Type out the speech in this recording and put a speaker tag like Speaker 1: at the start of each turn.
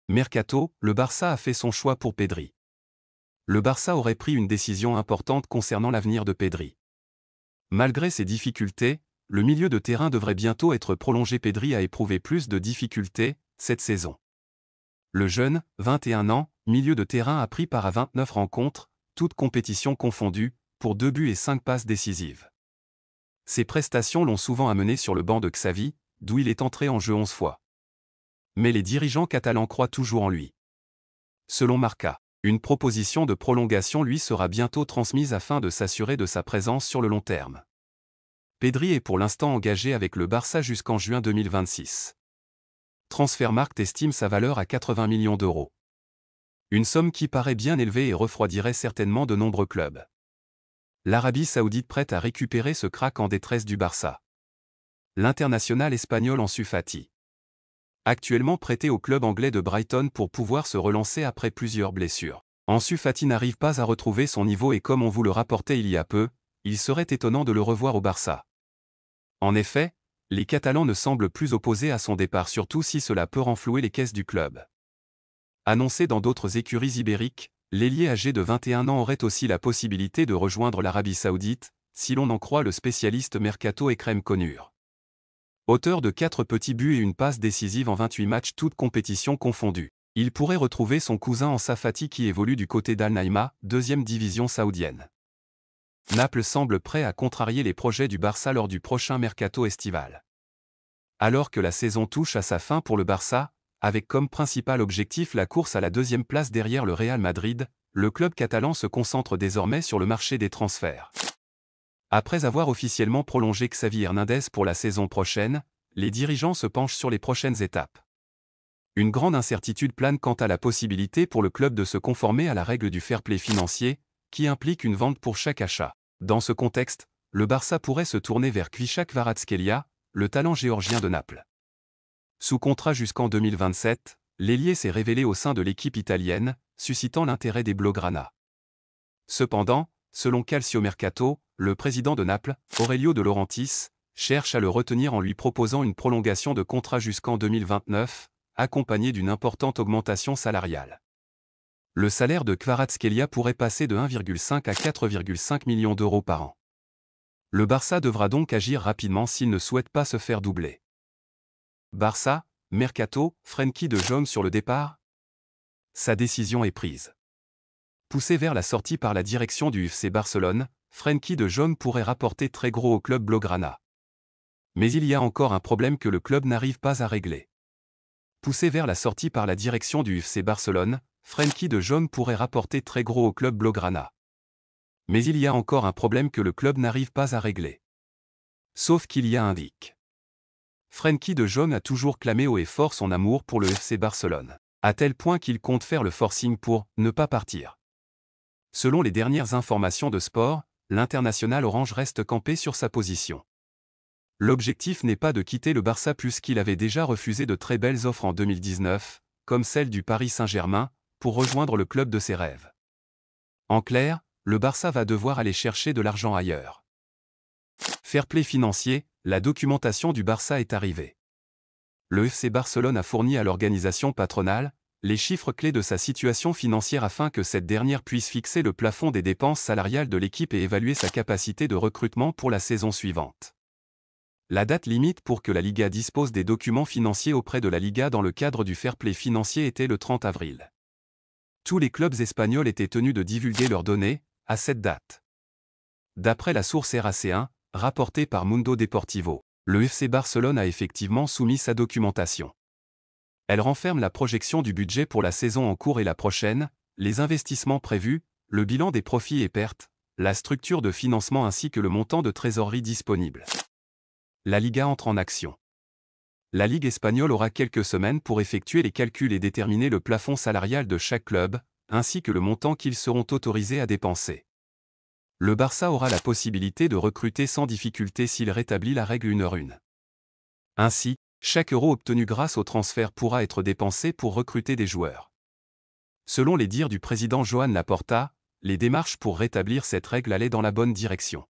Speaker 1: Mercato, le Barça a fait son choix pour Pedri. Le Barça aurait pris une décision importante concernant l'avenir de Pedri. Malgré ses difficultés, le milieu de terrain devrait bientôt être prolongé. Pedri a éprouvé plus de difficultés cette saison. Le jeune, 21 ans, milieu de terrain a pris part à 29 rencontres, toutes compétitions confondues, pour 2 buts et 5 passes décisives. Ses prestations l'ont souvent amené sur le banc de Xavi, d'où il est entré en jeu 11 fois. Mais les dirigeants catalans croient toujours en lui. Selon Marca, une proposition de prolongation lui sera bientôt transmise afin de s'assurer de sa présence sur le long terme. Pedri est pour l'instant engagé avec le Barça jusqu'en juin 2026. Transfermarkt estime sa valeur à 80 millions d'euros. Une somme qui paraît bien élevée et refroidirait certainement de nombreux clubs. L'Arabie Saoudite prête à récupérer ce crack en détresse du Barça. L'international espagnol Ansu Fati, actuellement prêté au club anglais de Brighton pour pouvoir se relancer après plusieurs blessures. Ansu Fati n'arrive pas à retrouver son niveau et comme on vous le rapportait il y a peu, il serait étonnant de le revoir au Barça. En effet, les Catalans ne semblent plus opposés à son départ, surtout si cela peut renflouer les caisses du club. Annoncé dans d'autres écuries ibériques, l'ailier âgé de 21 ans aurait aussi la possibilité de rejoindre l'Arabie Saoudite, si l'on en croit le spécialiste Mercato Ekrem Konur. Auteur de 4 petits buts et une passe décisive en 28 matchs toutes compétitions confondues, il pourrait retrouver son cousin Ansu Fati qui évolue du côté d'Al Naïma, deuxième division saoudienne. Naples semble prêt à contrarier les projets du Barça lors du prochain mercato estival. Alors que la saison touche à sa fin pour le Barça, avec comme principal objectif la course à la deuxième place derrière le Real Madrid, le club catalan se concentre désormais sur le marché des transferts. Après avoir officiellement prolongé Xavi Hernandez pour la saison prochaine, les dirigeants se penchent sur les prochaines étapes. Une grande incertitude plane quant à la possibilité pour le club de se conformer à la règle du fair play financier, qui implique une vente pour chaque achat. Dans ce contexte, le Barça pourrait se tourner vers Kvicha Kvaratskhelia, le talent géorgien de Naples. Sous contrat jusqu'en 2027, l'ailier s'est révélé au sein de l'équipe italienne, suscitant l'intérêt des Blaugrana. Cependant, selon Calciomercato, le président de Naples, Aurelio De Laurentiis, cherche à le retenir en lui proposant une prolongation de contrat jusqu'en 2029, accompagnée d'une importante augmentation salariale. Le salaire de Kvaratskhelia pourrait passer de 1,5 à 4,5 millions d'euros par an. Le Barça devra donc agir rapidement s'il ne souhaite pas se faire doubler. Barça, Mercato, Frenkie de Jong sur le départ? Sa décision est prise. Poussé vers la sortie par la direction du FC Barcelone, Frenkie de Jong pourrait rapporter très gros au club Blaugrana. Mais il y a encore un problème que le club n'arrive pas à régler. Poussé vers la sortie par la direction du FC Barcelone, Frenkie de Jong pourrait rapporter très gros au club Blaugrana. Mais il y a encore un problème que le club n'arrive pas à régler. Sauf qu'il y a un hic. Frenkie de Jong a toujours clamé haut et fort son amour pour le FC Barcelone, à tel point qu'il compte faire le forcing pour ne pas partir. Selon les dernières informations de Sport, l'international orange reste campé sur sa position. L'objectif n'est pas de quitter le Barça puisqu'il avait déjà refusé de très belles offres en 2019, comme celle du Paris Saint-Germain, pour rejoindre le club de ses rêves. En clair, le Barça va devoir aller chercher de l'argent ailleurs. Fair play financier, la documentation du Barça est arrivée. Le FC Barcelone a fourni à l'organisation patronale les chiffres clés de sa situation financière afin que cette dernière puisse fixer le plafond des dépenses salariales de l'équipe et évaluer sa capacité de recrutement pour la saison suivante. La date limite pour que la Liga dispose des documents financiers auprès de la Liga dans le cadre du fair play financier était le 30 avril. Tous les clubs espagnols étaient tenus de divulguer leurs données à cette date. D'après la source RAC1, rapportée par Mundo Deportivo, le FC Barcelone a effectivement soumis sa documentation. Elle renferme la projection du budget pour la saison en cours et la prochaine, les investissements prévus, le bilan des profits et pertes, la structure de financement ainsi que le montant de trésorerie disponible. La Liga entre en action. La Ligue espagnole aura quelques semaines pour effectuer les calculs et déterminer le plafond salarial de chaque club, ainsi que le montant qu'ils seront autorisés à dépenser. Le Barça aura la possibilité de recruter sans difficulté s'il rétablit la règle 1h1. Ainsi, chaque euro obtenu grâce au transfert pourra être dépensé pour recruter des joueurs. Selon les dires du président Joan Laporta, les démarches pour rétablir cette règle allaient dans la bonne direction.